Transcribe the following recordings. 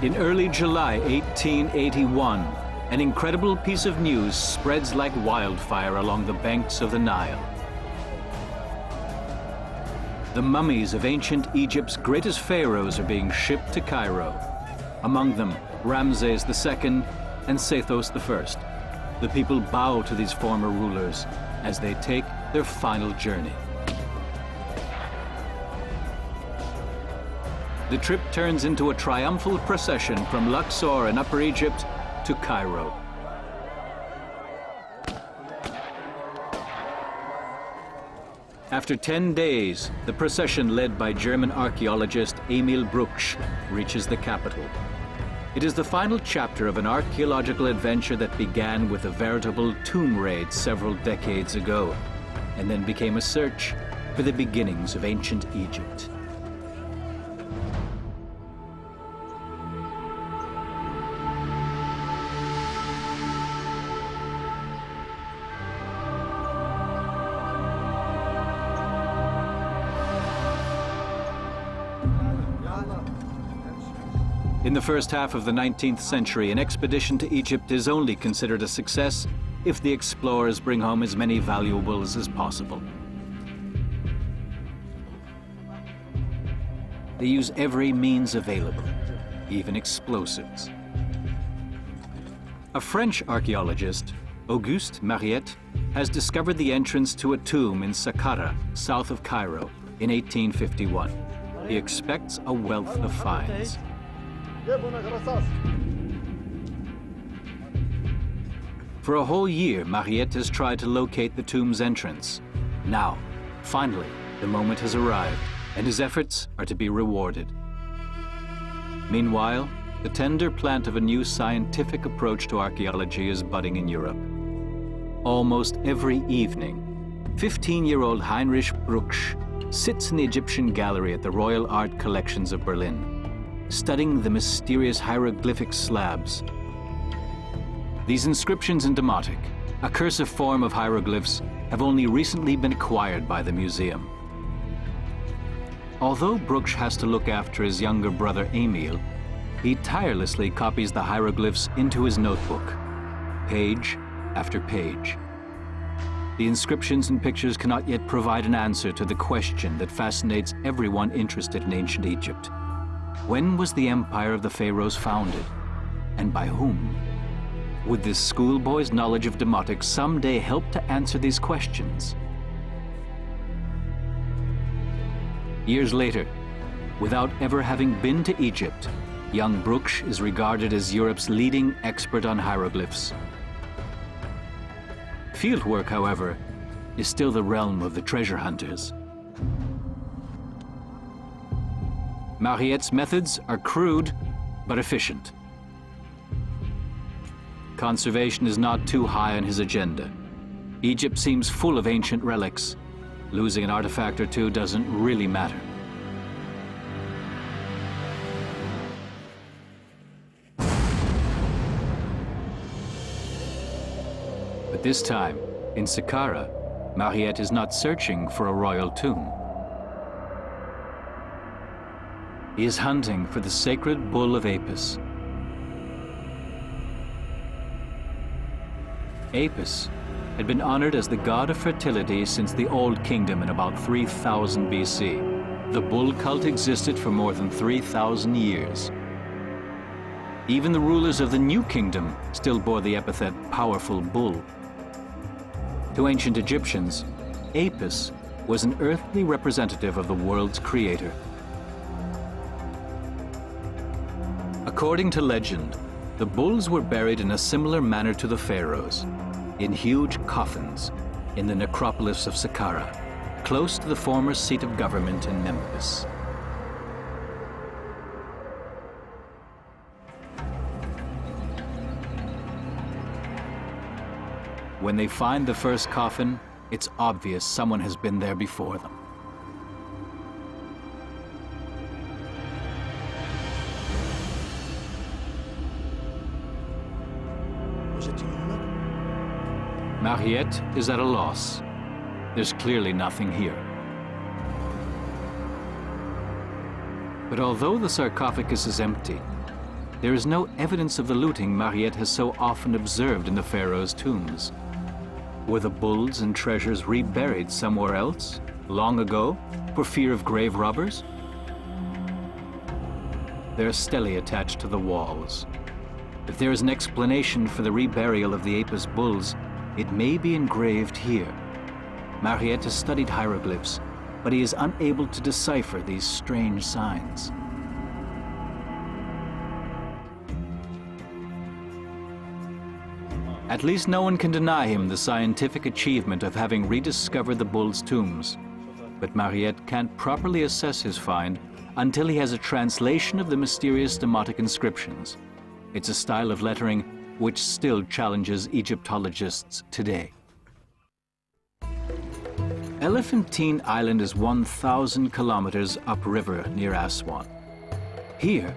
In early July 1881, an incredible piece of news spreads like wildfire along the banks of the Nile. The mummies of ancient Egypt's greatest pharaohs are being shipped to Cairo. Among them, Ramesses II and Sethos I. The people bow to these former rulers as they take their final journey. The trip turns into a triumphal procession from Luxor in Upper Egypt to Cairo. After 10 days, the procession led by German archaeologist Emil Brugsch reaches the capital. It is the final chapter of an archaeological adventure that began with a veritable tomb raid several decades ago, and then became a search for the beginnings of ancient Egypt. In the first half of the 19th century, an expedition to Egypt is only considered a success if the explorers bring home as many valuables as possible. They use every means available, even explosives. A French archaeologist, Auguste Mariette, has discovered the entrance to a tomb in Saqqara, south of Cairo, in 1851. He expects a wealth of finds. For a whole year, Mariette has tried to locate the tomb's entrance. Now, finally, the moment has arrived, and his efforts are to be rewarded. Meanwhile, the tender plant of a new scientific approach to archaeology is budding in Europe. Almost every evening, 15-year-old Heinrich Brugsch sits in the Egyptian gallery at the Royal Art Collections of Berlin, studying the mysterious hieroglyphic slabs. These inscriptions in Demotic, a cursive form of hieroglyphs, have only recently been acquired by the museum. Although Brugsch has to look after his younger brother Emil, he tirelessly copies the hieroglyphs into his notebook, page after page. The inscriptions and pictures cannot yet provide an answer to the question that fascinates everyone interested in ancient Egypt. When was the empire of the Pharaohs founded, and by whom? Would this schoolboy's knowledge of Demotic someday help to answer these questions? Years later, without ever having been to Egypt, young Brugsch is regarded as Europe's leading expert on hieroglyphs. Fieldwork, however, is still the realm of the treasure hunters. Mariette's methods are crude, but efficient. Conservation is not too high on his agenda. Egypt seems full of ancient relics. Losing an artifact or two doesn't really matter. But this time, in Saqqara, Mariette is not searching for a royal tomb. He is hunting for the sacred bull of Apis. Apis had been honored as the god of fertility since the Old Kingdom in about 3000 BC. The bull cult existed for more than 3,000 years. Even the rulers of the New Kingdom still bore the epithet powerful bull. To ancient Egyptians, Apis was an earthly representative of the world's creator. According to legend, the bulls were buried in a similar manner to the pharaohs, in huge coffins in the necropolis of Saqqara, close to the former seat of government in Memphis. When they find the first coffin, it's obvious someone has been there before them. Mariette is at a loss. There's clearly nothing here. But although the sarcophagus is empty, there is no evidence of the looting Mariette has so often observed in the pharaohs' tombs. Were the bulls and treasures reburied somewhere else, long ago, for fear of grave robbers? There are stelae attached to the walls. If there is an explanation for the reburial of the Apis bulls, it may be engraved here. Mariette has studied hieroglyphs, but he is unable to decipher these strange signs. At least no one can deny him the scientific achievement of having rediscovered the bulls' tombs. But Mariette can't properly assess his find until he has a translation of the mysterious Demotic inscriptions. It's a style of lettering which still challenges Egyptologists today. Elephantine Island is 1,000 kilometers upriver near Aswan. Here,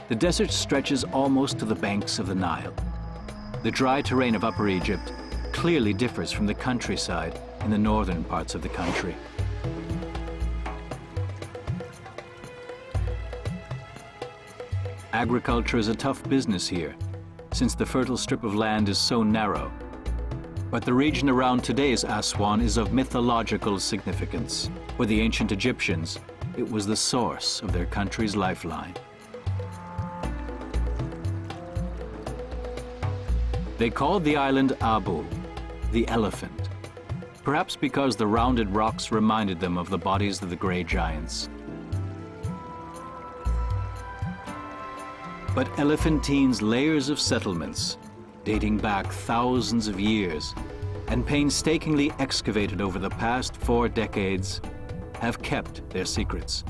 the desert stretches almost to the banks of the Nile. The dry terrain of Upper Egypt clearly differs from the countryside in the northern parts of the country. Agriculture is a tough business here, since the fertile strip of land is so narrow. But the region around today's Aswan is of mythological significance. For the ancient Egyptians, it was the source of their country's lifeline. They called the island Abu, the elephant, perhaps because the rounded rocks reminded them of the bodies of the gray giants. But Elephantine's layers of settlements, dating back thousands of years and painstakingly excavated over the past 4 decades, have kept their secrets.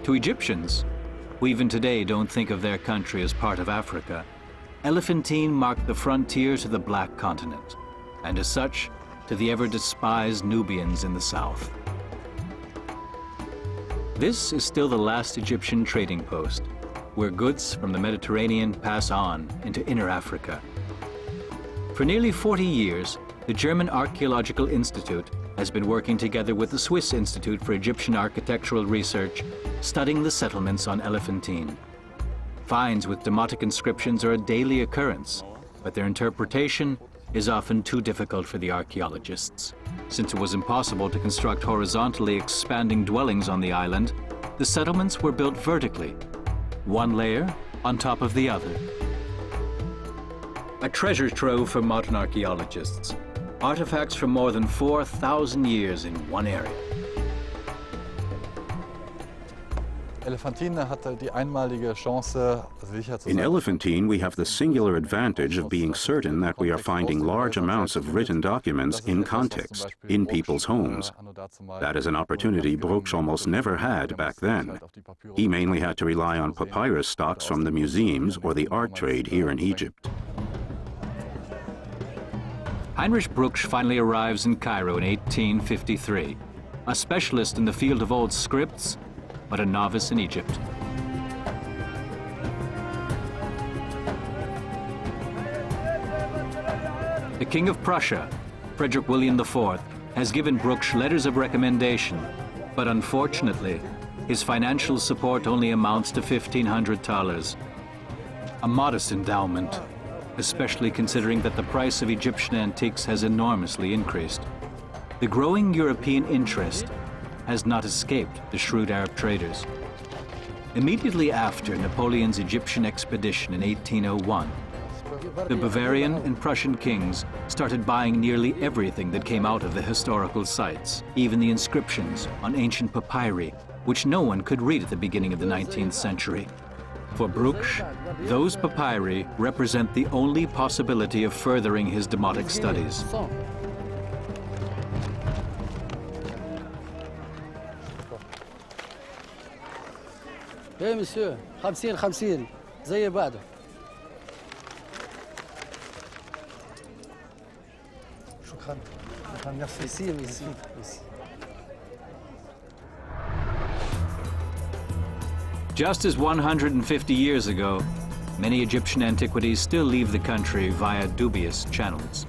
To Egyptians, who even today don't think of their country as part of Africa, Elephantine marked the frontier to the Black Continent, and as such, to the ever-despised Nubians in the south. This is still the last Egyptian trading post, where goods from the Mediterranean pass on into inner Africa. For nearly 40 years, the German Archaeological Institute has been working together with the Swiss Institute for Egyptian Architectural Research, studying the settlements on Elephantine. Finds with Demotic inscriptions are a daily occurrence, but their interpretation is often too difficult for the archaeologists. Since it was impossible to construct horizontally expanding dwellings on the island, the settlements were built vertically, one layer on top of the other. A treasure trove for modern archaeologists. Artifacts from more than 4,000 years in one area. In Elephantine, we have the singular advantage of being certain that we are finding large amounts of written documents in context, in people's homes. That is an opportunity Brugsch almost never had back then. He mainly had to rely on papyrus stocks from the museums or the art trade here in Egypt. Heinrich Brugsch finally arrives in Cairo in 1853, a specialist in the field of old scripts, but a novice in Egypt. The King of Prussia, Frederick William IV, has given Brugsch letters of recommendation, but unfortunately, his financial support only amounts to 1,500 thalers, a modest endowment, especially considering that the price of Egyptian antiques has enormously increased. The growing European interest has not escaped the shrewd Arab traders. Immediately after Napoleon's Egyptian expedition in 1801, the Bavarian and Prussian kings started buying nearly everything that came out of the historical sites, even the inscriptions on ancient papyri, which no one could read at the beginning of the 19th century. For Brugsch, those papyri represent the only possibility of furthering his Demotic studies. Hey, monsieur, 50 زي بعضه. شكرا. Merci. Just as 150 years ago, many Egyptian antiquities still leave the country via dubious channels.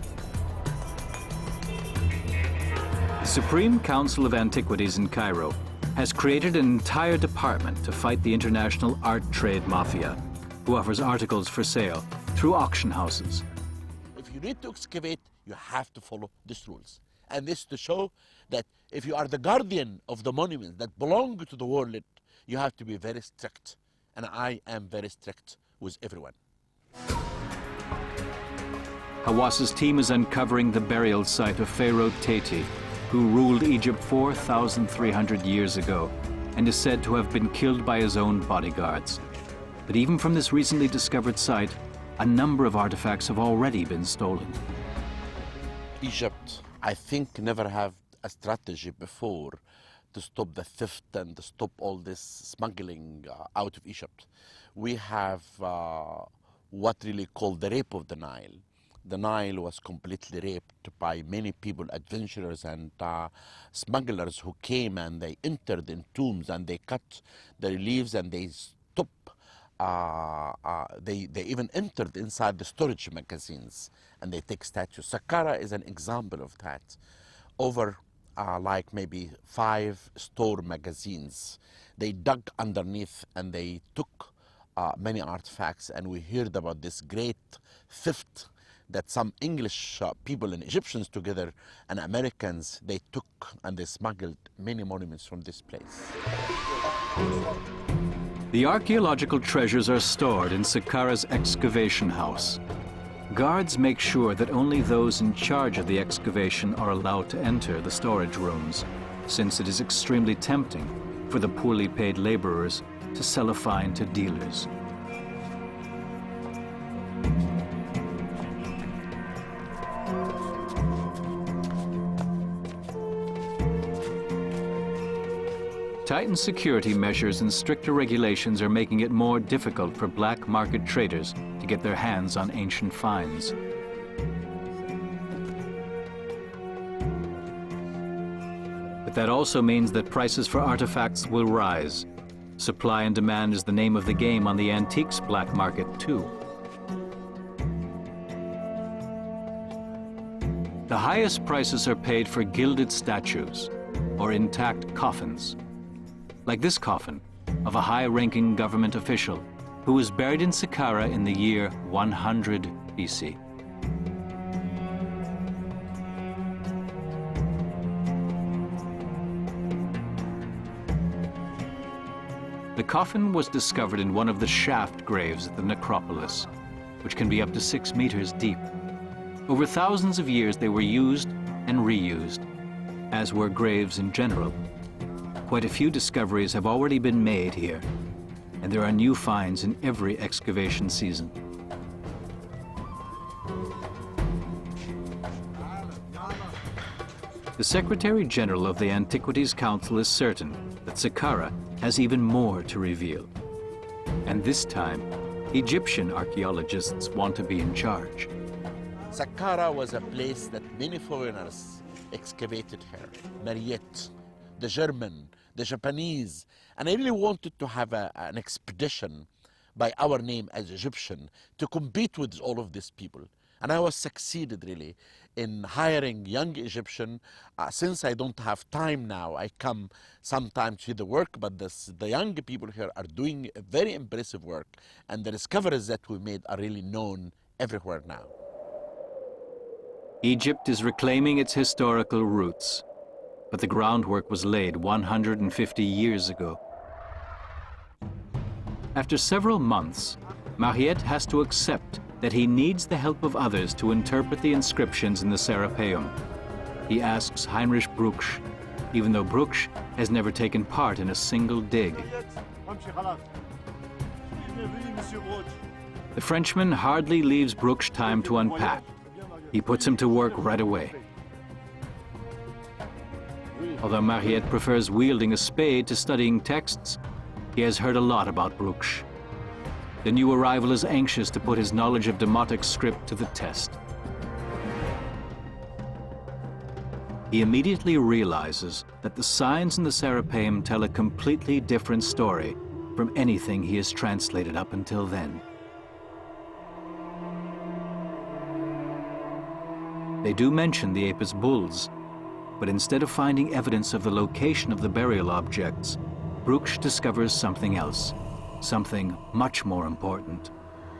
Supreme Council of Antiquities in Cairo has created an entire department to fight the international art trade mafia, who offers articles for sale through auction houses. If you need to excavate, you have to follow these rules. And this to show that if you are the guardian of the monuments that belong to the world, you have to be very strict. And I am very strict with everyone. Hawass's team is uncovering the burial site of Pharaoh Teti, who ruled Egypt 4,300 years ago and is said to have been killed by his own bodyguards. But even from this recently discovered site, a number of artifacts have already been stolen. Egypt, I think, never have a strategy before to stop the theft and to stop all this smuggling out of Egypt. We have what really called the rape of the Nile. The Nile was completely raped by many people, adventurers and smugglers who came and they entered in tombs and they cut the reliefs and they stop. They even entered inside the storage magazines and they take statues. Saqqara is an example of that. Over like maybe 5 store magazines, they dug underneath and they took many artifacts, and we heard about this great theft that some English people and Egyptians together and Americans, they took and they smuggled many monuments from this place. The archaeological treasures are stored in Saqqara's excavation house. Guards make sure that only those in charge of the excavation are allowed to enter the storage rooms, since it is extremely tempting for the poorly paid laborers to sell a find to dealers. Tightened security measures and stricter regulations are making it more difficult for black market traders to get their hands on ancient finds. But that also means that prices for artifacts will rise. Supply and demand is the name of the game on the antiques black market, too. The highest prices are paid for gilded statues or intact coffins, like this coffin of a high-ranking government official who was buried in Saqqara in the year 100 BC. The coffin was discovered in one of the shaft graves at the necropolis, which can be up to 6 meters deep. Over thousands of years, they were used and reused, as were graves in general. Quite a few discoveries have already been made here, and there are new finds in every excavation season. The Secretary General of the Antiquities Council is certain that Saqqara has even more to reveal. And this time, Egyptian archaeologists want to be in charge. Saqqara was a place that many foreigners excavated here. Mariette, the German, the Japanese, and I really wanted to have an expedition by our name as Egyptian to compete with all of these people. And I was succeeded really in hiring young Egyptian. Since I don't have time now, I come sometimes to the work, but the young people here are doing a very impressive work, and the discoveries that we made are really known everywhere now. Egypt is reclaiming its historical roots, but the groundwork was laid 150 years ago. After several months, Mariette has to accept that he needs the help of others to interpret the inscriptions in the Serapeum. He asks Heinrich Brugsch, even though Brugsch has never taken part in a single dig. The Frenchman hardly leaves Brugsch time to unpack. He puts him to work right away. Although Mariette prefers wielding a spade to studying texts, he has heard a lot about Brugsch. The new arrival is anxious to put his knowledge of Demotic script to the test. He immediately realizes that the signs in the Serapeum tell a completely different story from anything he has translated up until then. They do mention the Apis bulls, But instead of finding evidence of the location of the burial objects, Brugsch discovers something else, something much more important.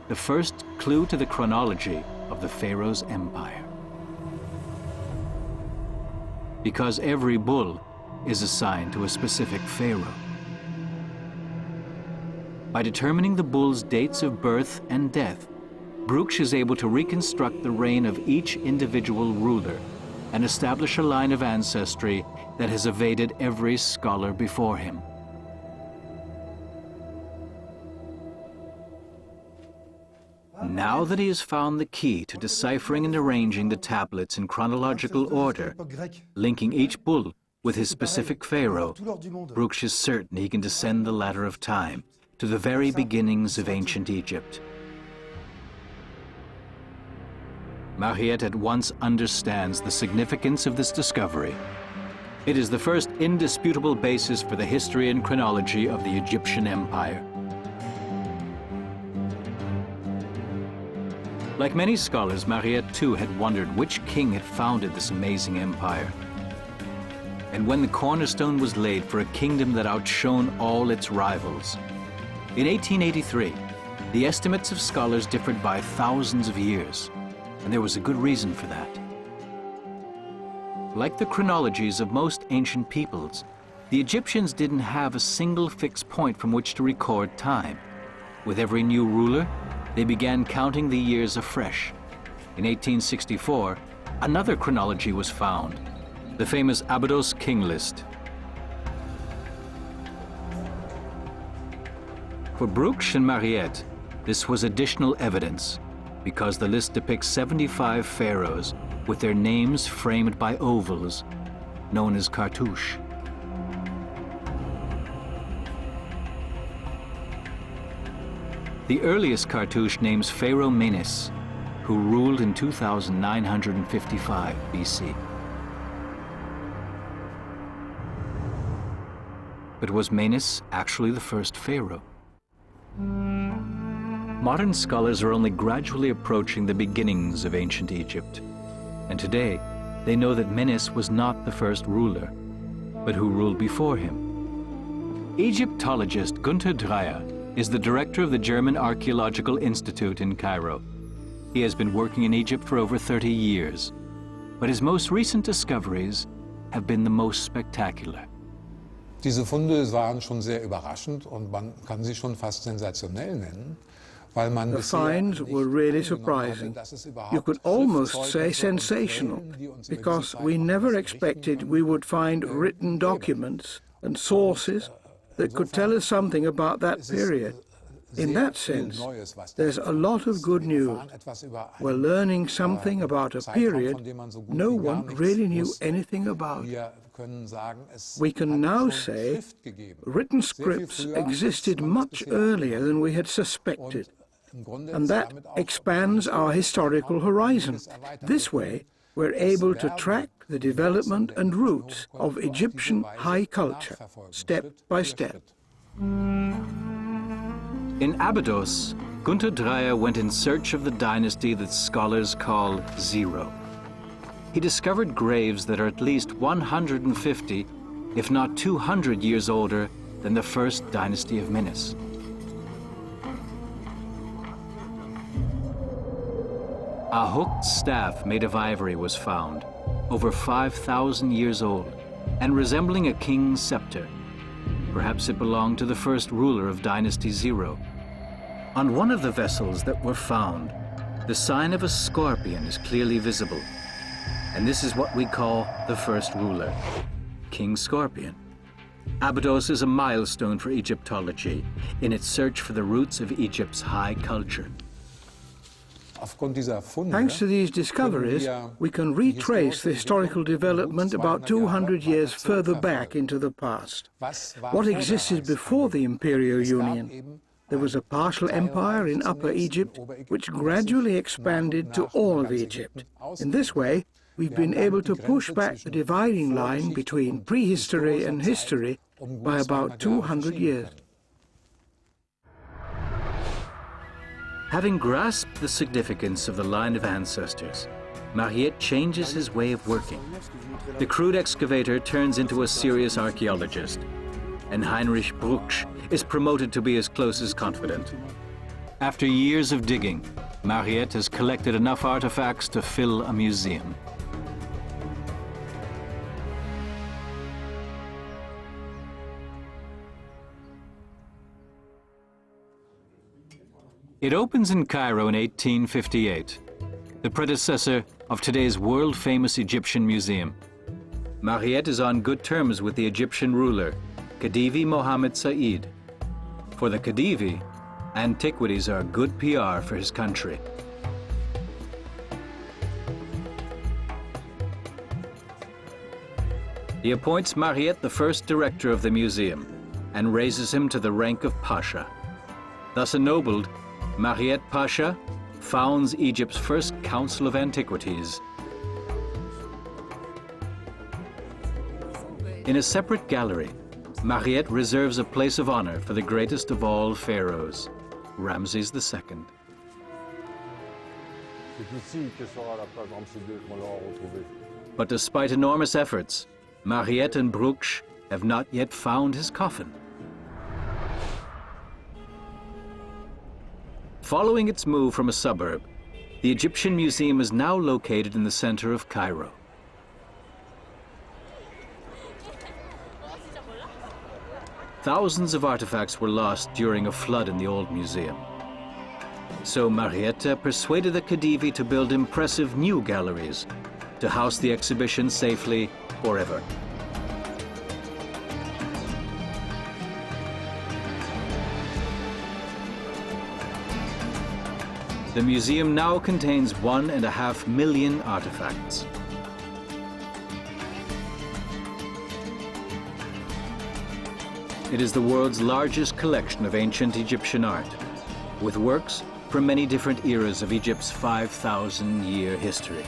The first clue to the chronology of the Pharaoh's empire. Because every bull is assigned to a specific pharaoh. By determining the bull's dates of birth and death, Brugsch is able to reconstruct the reign of each individual ruler and establish a line of ancestry that has evaded every scholar before him. Now that he has found the key to deciphering and arranging the tablets in chronological order, linking each bull with his specific pharaoh, Brugsch is certain he can descend the ladder of time to the very beginnings of ancient Egypt. Mariette at once understands the significance of this discovery. It is the first indisputable basis for the history and chronology of the Egyptian Empire. Like many scholars, Mariette too had wondered which king had founded this amazing empire. And when the cornerstone was laid for a kingdom that outshone all its rivals. In 1883, the estimates of scholars differed by thousands of years, and there was a good reason for that. Like the chronologies of most ancient peoples, the Egyptians didn't have a single fixed point from which to record time. With every new ruler, they began counting the years afresh. In 1864, another chronology was found, the famous Abydos king list. For Brugsch and Mariette, this was additional evidence because the list depicts 75 pharaohs with their names framed by ovals, known as cartouches. The earliest cartouche names Pharaoh Menes, who ruled in 2955 BC. But was Menes actually the first pharaoh? Modern scholars are only gradually approaching the beginnings of ancient Egypt. And today, they know that Menes was not the first ruler, but who ruled before him. Egyptologist Günther Dreyer is the director of the German Archaeological Institute in Cairo. He has been working in Egypt for over 30 years, but his most recent discoveries have been the most spectacular. Diese Funde waren schon sehr überraschend und man kann sie schon fast sensationell nennen. The finds were really surprising. You could almost say sensational, because we never expected we would find written documents and sources that could tell us something about that period. In that sense, there's a lot of good news. We're learning something about a period no one really knew anything about. We can now say written scripts existed much earlier than we had suspected, and that expands our historical horizon. This way, we're able to track the development and roots of Egyptian high culture, step by step. In Abydos, Günther Dreyer went in search of the dynasty that scholars call Zero. He discovered graves that are at least 150, if not 200 years older than the first dynasty of Menes. A hooked staff made of ivory was found, over 5,000 years old, and resembling a king's scepter. Perhaps it belonged to the first ruler of Dynasty Zero. On one of the vessels that were found, the sign of a scorpion is clearly visible. And this is what we call the first ruler, King Scorpion. Abydos is a milestone for Egyptology in its search for the roots of Egypt's high culture. Thanks to these discoveries, we can retrace the historical development about 200 years further back into the past. What existed before the Imperial Union? There was a partial empire in Upper Egypt, which gradually expanded to all of Egypt. In this way, we've been able to push back the dividing line between prehistory and history by about 200 years. Having grasped the significance of the line of ancestors, Mariette changes his way of working. The crude excavator turns into a serious archaeologist, and Heinrich Brugsch is promoted to be his closest confidant. After years of digging, Mariette has collected enough artifacts to fill a museum. It opens in Cairo in 1858, the predecessor of today's world-famous Egyptian museum. Mariette is on good terms with the Egyptian ruler, Khedive Mohammed Said. For the Khedive, antiquities are good PR for his country. He appoints Mariette the first director of the museum and raises him to the rank of Pasha. Thus ennobled, Mariette Pasha founds Egypt's first Council of Antiquities. In a separate gallery, Mariette reserves a place of honor for the greatest of all pharaohs, Ramesses II. But despite enormous efforts, Mariette and Brugsch have not yet found his coffin. Following its move from a suburb, the Egyptian Museum is now located in the center of Cairo. Thousands of artifacts were lost during a flood in the old museum. So Mariette persuaded the Khedive to build impressive new galleries to house the exhibition safely forever. The museum now contains 1.5 million artifacts. It is the world's largest collection of ancient Egyptian art, with works from many different eras of Egypt's 5,000-year history.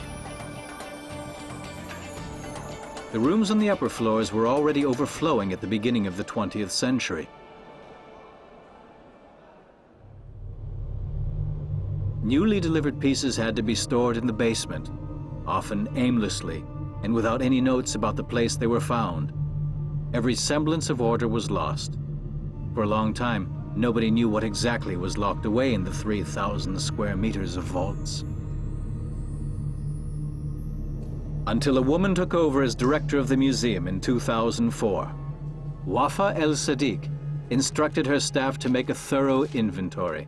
The rooms on the upper floors were already overflowing at the beginning of the 20th century. Newly delivered pieces had to be stored in the basement, often aimlessly and without any notes about the place they were found. Every semblance of order was lost. For a long time, nobody knew what exactly was locked away in the 3,000 square meters of vaults. Until a woman took over as director of the museum in 2004. Wafa El-Sadiq instructed her staff to make a thorough inventory.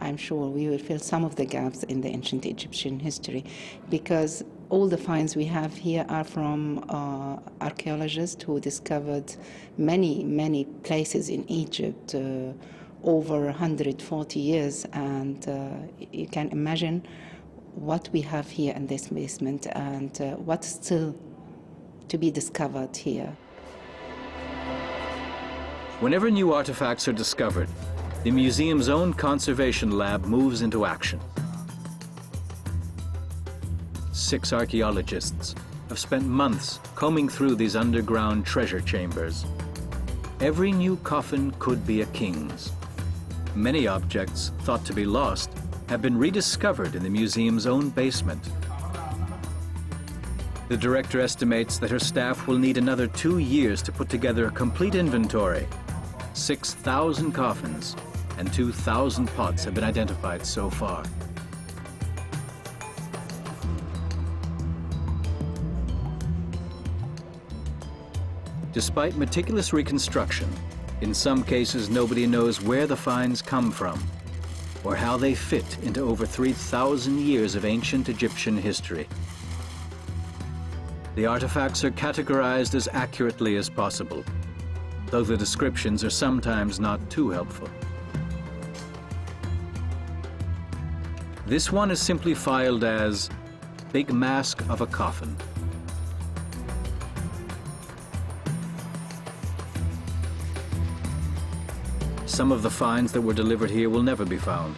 I'm sure we will fill some of the gaps in the ancient Egyptian history, because all the finds we have here are from archaeologists who discovered many places in Egypt over 140 years, and you can imagine what we have here in this basement and what's still to be discovered here. Whenever new artifacts are discovered, the museum's own conservation lab moves into action. 6 archaeologists have spent months combing through these underground treasure chambers. Every new coffin could be a king's. Many objects thought to be lost have been rediscovered in the museum's own basement. The director estimates that her staff will need another 2 years to put together a complete inventory. 6,000 coffins and 2,000 pots have been identified so far. Despite meticulous reconstruction, in some cases nobody knows where the finds come from or how they fit into over 3,000 years of ancient Egyptian history. The artifacts are categorized as accurately as possible, though the descriptions are sometimes not too helpful. This one is simply filed as Big Mask of a Coffin. Some of the finds that were delivered here will never be found,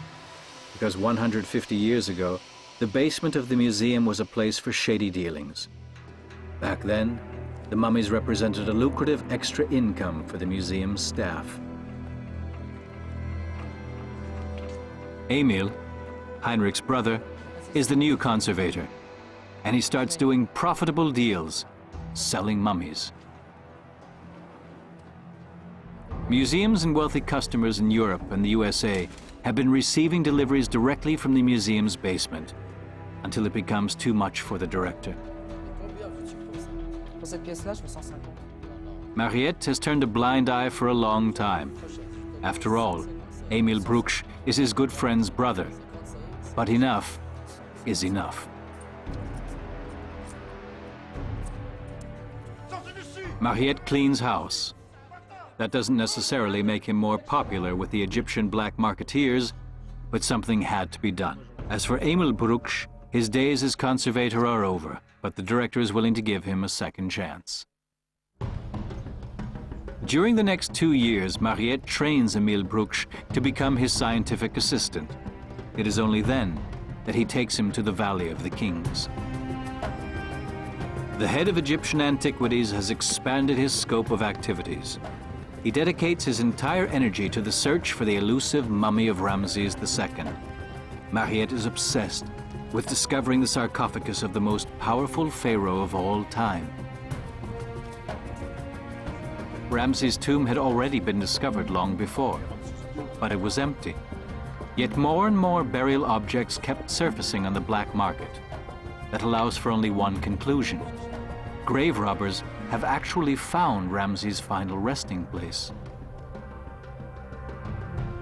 because 150 years ago, the basement of the museum was a place for shady dealings. Back then, the mummies represented a lucrative extra income for the museum's staff. Emil, Heinrich's brother, is the new conservator, and he starts doing profitable deals, selling mummies. Museums and wealthy customers in Europe and the USA have been receiving deliveries directly from the museum's basement until it becomes too much for the director. Mariette has turned a blind eye for a long time. After all, Emil Brugsch is his good friend's brother. But enough is enough. Mariette cleans house. That doesn't necessarily make him more popular with the Egyptian black marketeers, but something had to be done. As for Emil Brugsch, his days as conservator are over, but the director is willing to give him a second chance. During the next 2 years, Mariette trains Emil Brugsch to become his scientific assistant. It is only then that he takes him to the Valley of the Kings. The head of Egyptian antiquities has expanded his scope of activities. He dedicates his entire energy to the search for the elusive mummy of Ramesses II. Mariette is obsessed with discovering the sarcophagus of the most powerful pharaoh of all time. Ramses' tomb had already been discovered long before, but it was empty. Yet more and more burial objects kept surfacing on the black market. That allows for only one conclusion. Grave robbers have actually found Ramses' final resting place.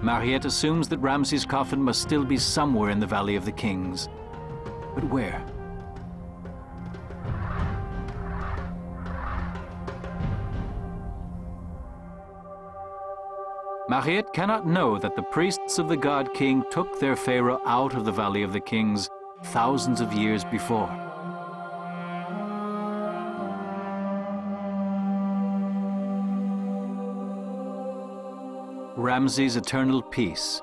Mariette assumes that Ramses' coffin must still be somewhere in the Valley of the Kings. But where? Mariette cannot know that the priests of the god king took their pharaoh out of the Valley of the Kings thousands of years before. Ramses' eternal peace,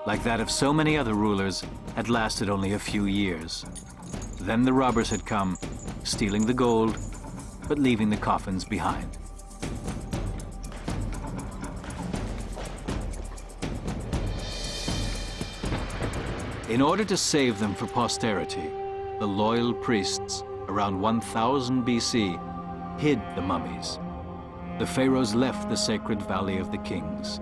like that of so many other rulers, had lasted only a few years. Then the robbers had come, stealing the gold, but leaving the coffins behind. In order to save them for posterity, the loyal priests, around 1000 BC, hid the mummies. The pharaohs left the sacred Valley of the Kings.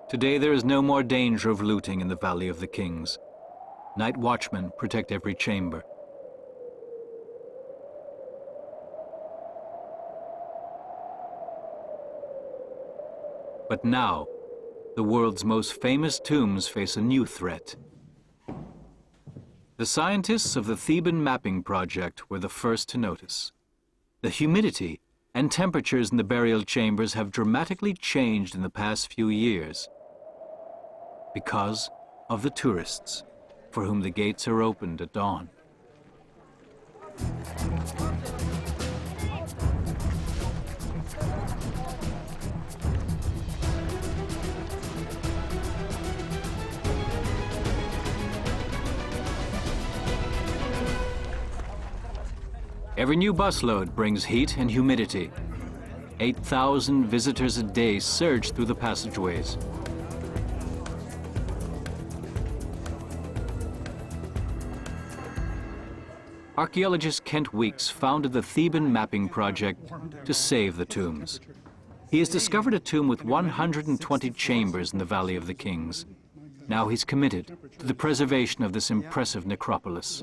Today there is no more danger of looting in the Valley of the Kings. Night watchmen protect every chamber. But now, the world's most famous tombs face a new threat. The scientists of the Theban Mapping Project were the first to notice. The humidity and temperatures in the burial chambers have dramatically changed in the past few years because of the tourists for whom the gates are opened at dawn. Every new busload brings heat and humidity. 8,000 visitors a day surge through the passageways. Archaeologist Kent Weeks founded the Theban Mapping Project to save the tombs. He has discovered a tomb with 120 chambers in the Valley of the Kings. Now he's committed to the preservation of this impressive necropolis.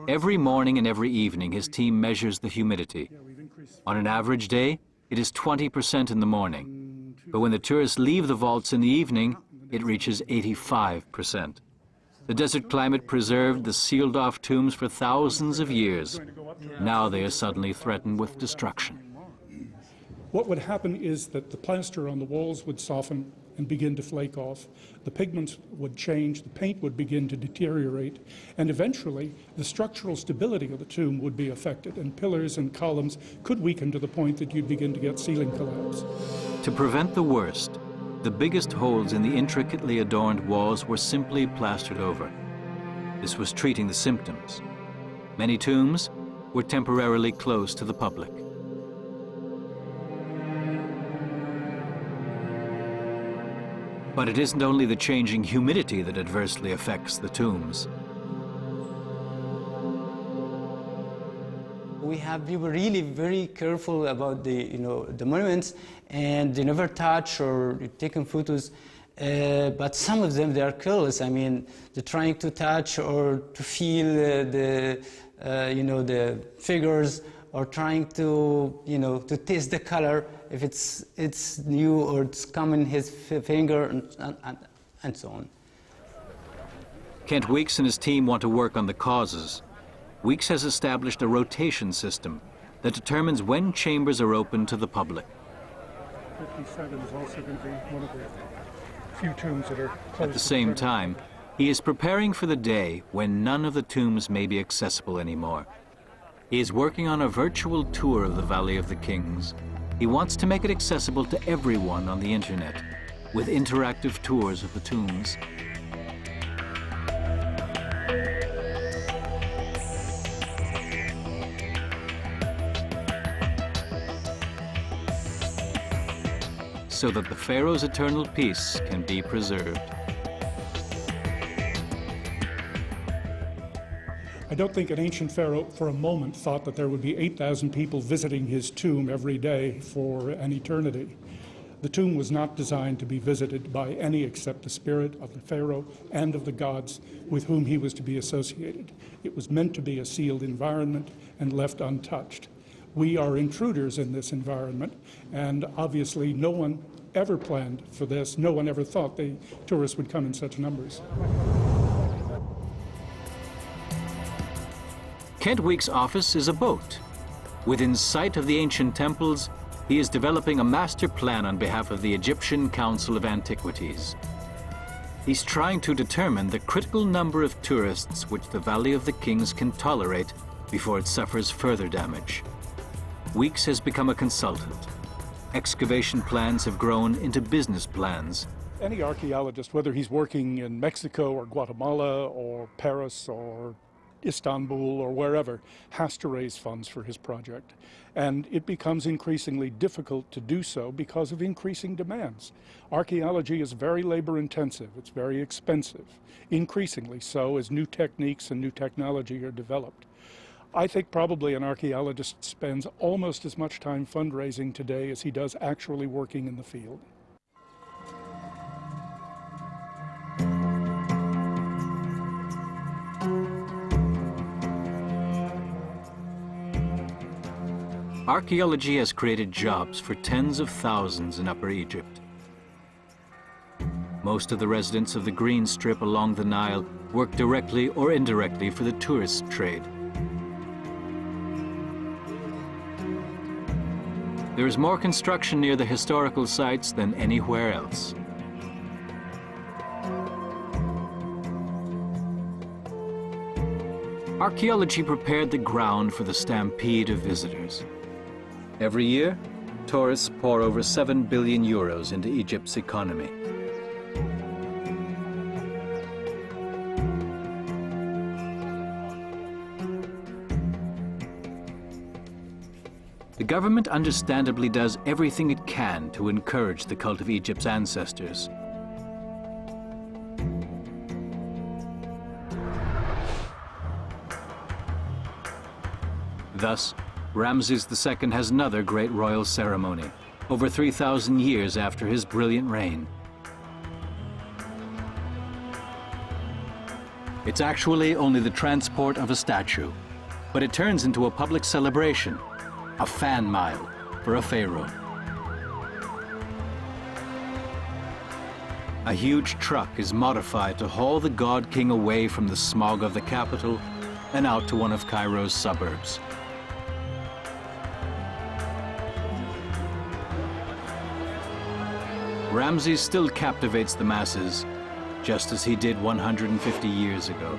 Every morning and every evening, his team measures the humidity. On an average day, it is 20% in the morning. But when the tourists leave the vaults in the evening, it reaches 85%. The desert climate preserved the sealed-off tombs for thousands of years. Now they are suddenly threatened with destruction. What would happen is that the plaster on the walls would soften and begin to flake off. The pigments would change, the paint would begin to deteriorate, and eventually the structural stability of the tomb would be affected, and pillars and columns could weaken to the point that you'd begin to get ceiling collapse. To prevent the worst, the biggest holes in the intricately adorned walls were simply plastered over. This was treating the symptoms. Many tombs were temporarily closed to the public. But it isn't only the changing humidity that adversely affects the tombs. We have people really very careful about the monuments, and they never touch or taking photos. But some of them, they are careless. I mean, they're trying to touch or to feel the figures, or trying to to taste the color if it's new or it's come in his finger, and so on. Kent Weeks and his team want to work on the causes. Weeks has established a rotation system that determines when chambers are open to the public. 57 is also going to be one of the few tombs that are closed. At the same time, he is preparing for the day when none of the tombs may be accessible anymore. He is working on a virtual tour of the Valley of the Kings. He wants to make it accessible to everyone on the internet, with interactive tours of the tombs. So that the Pharaoh's eternal peace can be preserved. I don't think an ancient pharaoh for a moment thought that there would be 8,000 people visiting his tomb every day for an eternity. The tomb was not designed to be visited by any except the spirit of the pharaoh and of the gods with whom he was to be associated. It was meant to be a sealed environment and left untouched. We are intruders in this environment, and obviously no one ever planned for this. No one ever thought the tourists would come in such numbers. Kent Weeks' office is a boat. Within sight of the ancient temples, he is developing a master plan on behalf of the Egyptian Council of Antiquities. He's trying to determine the critical number of tourists which the Valley of the Kings can tolerate before it suffers further damage. Weeks has become a consultant. Excavation plans have grown into business plans. Any archaeologist, whether he's working in Mexico or Guatemala or Paris or Istanbul or wherever, has to raise funds for his project. And it becomes increasingly difficult to do so because of increasing demands. Archaeology is very labor intensive, it's very expensive, increasingly so as new techniques and new technology are developed. I think probably an archaeologist spends almost as much time fundraising today as he does actually working in the field. Archaeology has created jobs for tens of thousands in Upper Egypt. Most of the residents of the green strip along the Nile work directly or indirectly for the tourist trade. There is more construction near the historical sites than anywhere else. Archaeology prepared the ground for the stampede of visitors. Every year, tourists pour over 7 billion euros into Egypt's economy. The government understandably does everything it can to encourage the cult of Egypt's ancestors. Thus, Ramesses II has another great royal ceremony, over 3,000 years after his brilliant reign. It's actually only the transport of a statue, but it turns into a public celebration, a fan mile for a pharaoh. A huge truck is modified to haul the god king away from the smog of the capital and out to one of Cairo's suburbs. Ramses still captivates the masses, just as he did 150 years ago.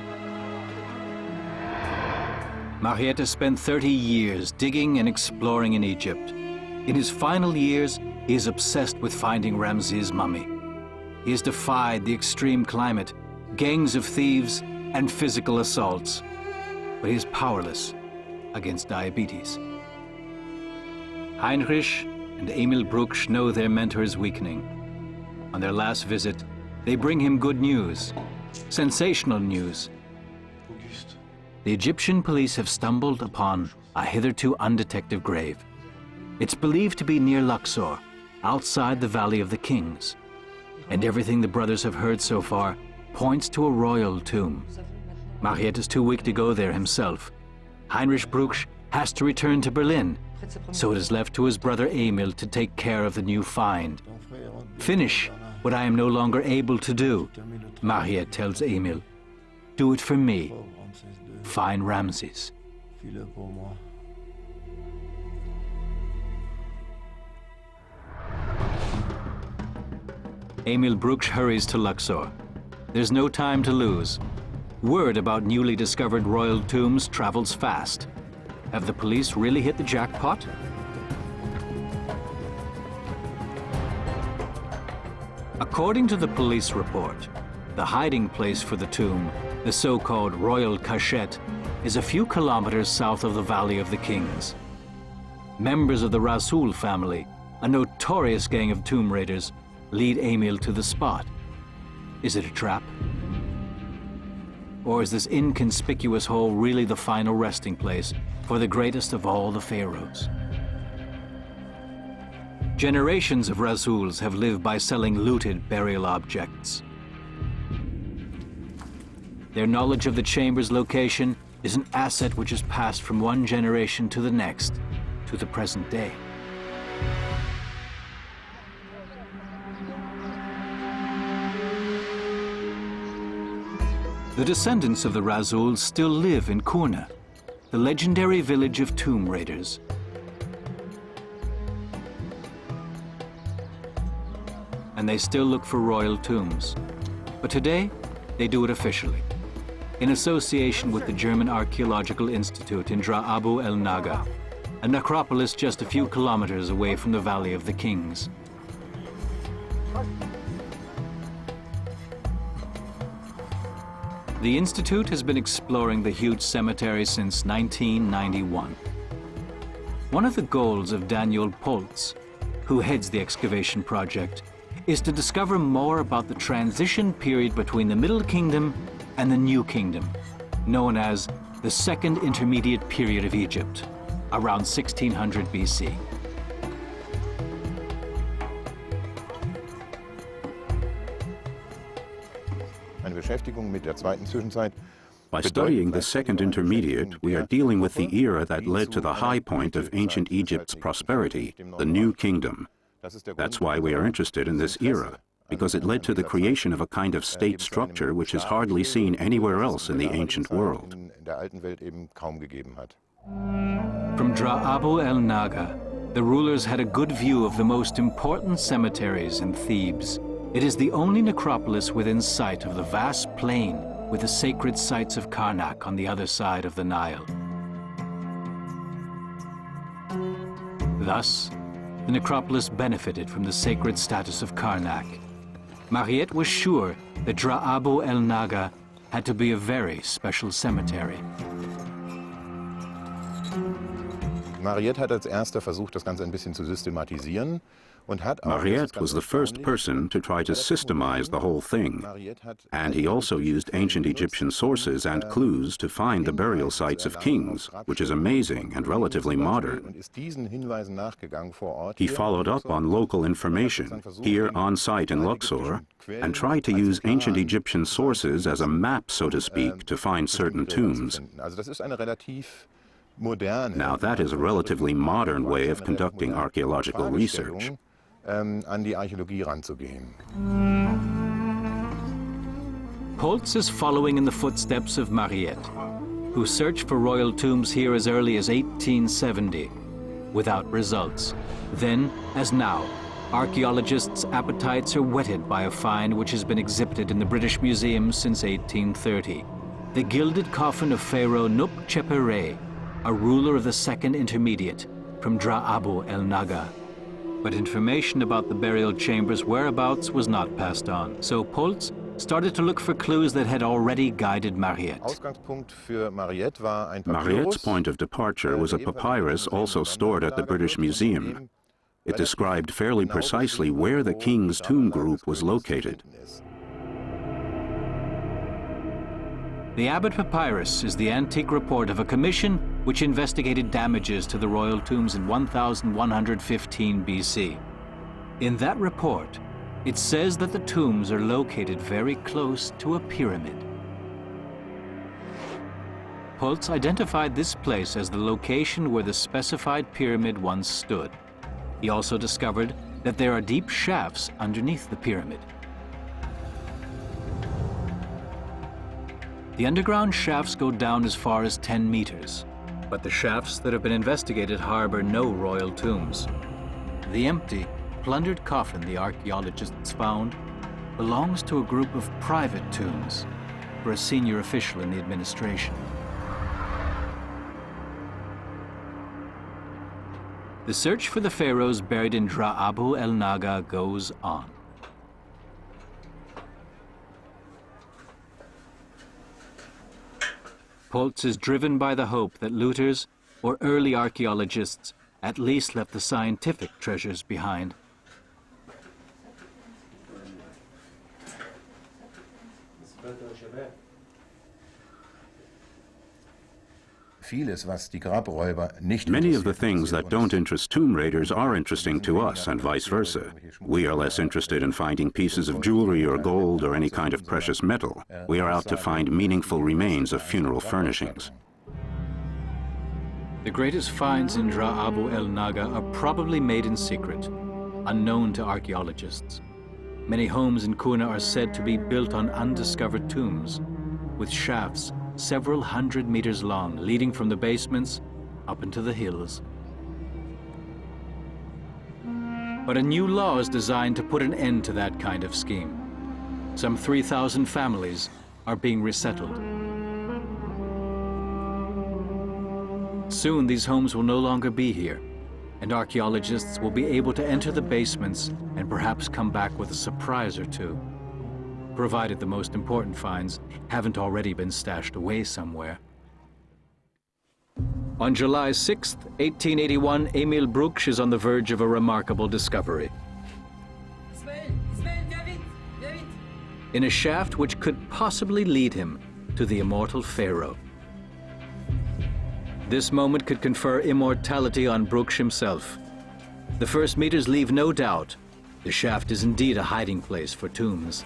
Mariette spent 30 years digging and exploring in Egypt. In his final years, he is obsessed with finding Ramses' mummy. He has defied the extreme climate, gangs of thieves, and physical assaults. But he is powerless against diabetes. Heinrich and Emil Brugsch know their mentor's weakening. On their last visit, they bring him good news, sensational news. Auguste. The Egyptian police have stumbled upon a hitherto undetected grave. It's believed to be near Luxor, outside the Valley of the Kings. And everything the brothers have heard so far points to a royal tomb. Mariette is too weak to go there himself. Heinrich Brugsch has to return to Berlin, so it is left to his brother Emil to take care of the new find. Finish what I am no longer able to do, Mariette tells Emil. Do it for me. Find Ramesses. Emil Brugsch hurries to Luxor. There's no time to lose. Word about newly discovered royal tombs travels fast. Have the police really hit the jackpot? According to the police report, the hiding place for the tomb, the so-called royal cachette, is a few kilometers south of the Valley of the Kings. Members of the Rasul family, a notorious gang of tomb raiders, lead Emil to the spot. Is it a trap? Or is this inconspicuous hole really the final resting place for the greatest of all the pharaohs? Generations of Rasuls have lived by selling looted burial objects. Their knowledge of the chamber's location is an asset which is passed from one generation to the next, to the present day. The descendants of the Rasuls still live in Kurna, the legendary village of tomb raiders. And they still look for royal tombs. But today, they do it officially, in association with the German Archaeological Institute in Dra Abu el Naga, a necropolis just a few kilometers away from the Valley of the Kings. The Institute has been exploring the huge cemetery since 1991. One of the goals of Daniel Poltz, who heads the excavation project, is to discover more about the transition period between the Middle Kingdom and the New Kingdom, known as the Second Intermediate Period of Egypt, around 1600 BC. By studying the Second Intermediate, we are dealing with the era that led to the high point of ancient Egypt's prosperity, the New Kingdom. That's why we are interested in this era, because it led to the creation of a kind of state structure which is hardly seen anywhere else in the ancient world. From Dra Abu el Naga, the rulers had a good view of the most important cemeteries in Thebes. It is the only necropolis within sight of the vast plain with the sacred sites of Karnak on the other side of the Nile. Thus, the necropolis benefited from the sacred status of Karnak. Mariette was sure that Dra Abu el Naga had to be a very special cemetery. Mariette hat als erster versucht, das Ganze ein bisschen zu systematisieren. Mariette was the first person to try to systemize the whole thing, and he also used ancient Egyptian sources and clues to find the burial sites of kings, which is amazing and relatively modern. He followed up on local information, here on site in Luxor, and tried to use ancient Egyptian sources as a map, so to speak, to find certain tombs. Now that is a relatively modern way of conducting archaeological research. An die Archäologie ranzugehen. Poltz is following in the footsteps of Mariette, who searched for royal tombs here as early as 1870, without results. Then, as now, archaeologists' appetites are whetted by a find which has been exhibited in the British Museum since 1830. The gilded coffin of Pharaoh Nuptcheperre, a ruler of the Second Intermediate, from Dra Abu el Naga. But information about the burial chamber's whereabouts was not passed on, so Poltz started to look for clues that had already guided Mariette. Ausgangspunkt für Mariette war ein Mariette's Papyrus. point of departure was a papyrus also stored at the British Museum. It described fairly precisely where the king's tomb group was located. The Abbott Papyrus is the antique report of a commission which investigated damages to the royal tombs in 1115 BC. In that report, it says that the tombs are located very close to a pyramid. Holtz identified this place as the location where the specified pyramid once stood. He also discovered that there are deep shafts underneath the pyramid. The underground shafts go down as far as 10 meters, but the shafts that have been investigated harbor no royal tombs. The empty, plundered coffin the archaeologists found belongs to a group of private tombs for a senior official in the administration. The search for the pharaohs buried in Dra Abu el Naga goes on. Holtz is driven by the hope that looters or early archaeologists at least left the scientific treasures behind. Many of the things that don't interest tomb raiders are interesting to us, and vice versa. We are less interested in finding pieces of jewelry or gold or any kind of precious metal. We are out to find meaningful remains of funeral furnishings. The greatest finds in Dra Abu el Naga are probably made in secret, unknown to archaeologists. Many homes in Kuna are said to be built on undiscovered tombs, with shafts several hundred meters long, leading from the basements up into the hills. But a new law is designed to put an end to that kind of scheme. Some 3,000 families are being resettled. Soon these homes will no longer be here, and archaeologists will be able to enter the basements and perhaps come back with a surprise or two, provided the most important finds haven't already been stashed away somewhere. On July 6th, 1881, Emil Brugsch is on the verge of a remarkable discovery. In a shaft which could possibly lead him to the immortal Pharaoh. This moment could confer immortality on Brugsch himself. The first meters leave no doubt the shaft is indeed a hiding place for tombs.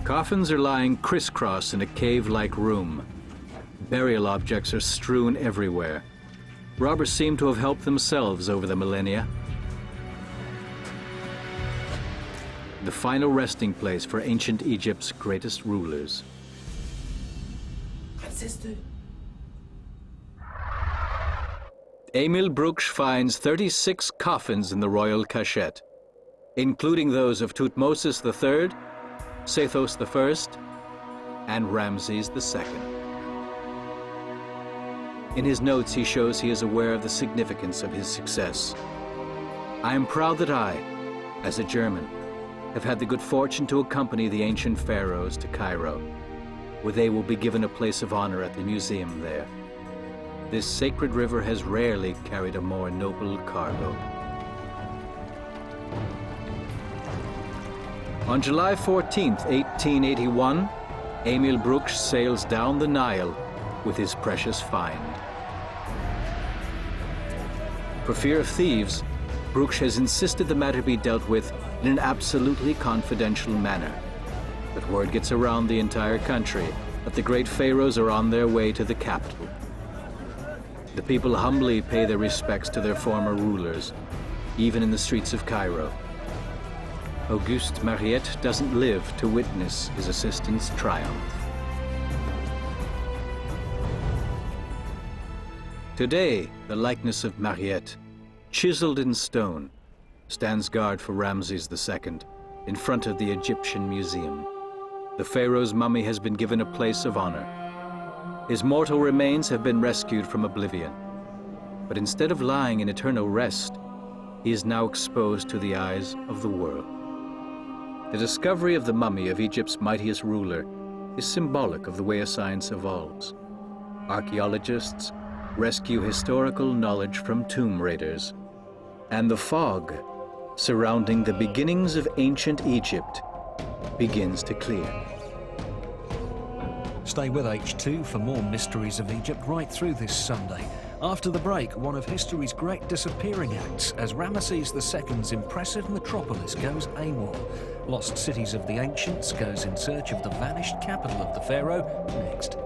Coffins are lying crisscross in a cave-like room. Burial objects are strewn everywhere. Robbers seem to have helped themselves over the millennia. The final resting place for ancient Egypt's greatest rulers. Emil Brugsch finds 36 coffins in the royal cachette, including those of Thutmose III, Sethos I, and Ramesses II. In his notes, he shows he is aware of the significance of his success. I am proud that I, as a German, have had the good fortune to accompany the ancient pharaohs to Cairo, where they will be given a place of honor at the museum there. This sacred river has rarely carried a more noble cargo. On July 14th, 1881, Emil Brugsch sails down the Nile with his precious find. For fear of thieves, Brugsch has insisted the matter be dealt with in an absolutely confidential manner. But word gets around the entire country that the great pharaohs are on their way to the capital. The people humbly pay their respects to their former rulers, even in the streets of Cairo. Auguste Mariette doesn't live to witness his assistant's triumph. Today, the likeness of Mariette, chiseled in stone, stands guard for Ramesses II in front of the Egyptian Museum. The pharaoh's mummy has been given a place of honor. His mortal remains have been rescued from oblivion. But instead of lying in eternal rest, he is now exposed to the eyes of the world. The discovery of the mummy of Egypt's mightiest ruler is symbolic of the way a science evolves. Archaeologists rescue historical knowledge from tomb raiders, and the fog surrounding the beginnings of ancient Egypt begins to clear. Stay with H2 for more mysteries of Egypt right through this Sunday. After the break, one of history's great disappearing acts as Ramesses II's impressive metropolis goes AWOL. Lost Cities of the Ancients goes in search of the vanished capital of the Pharaoh next.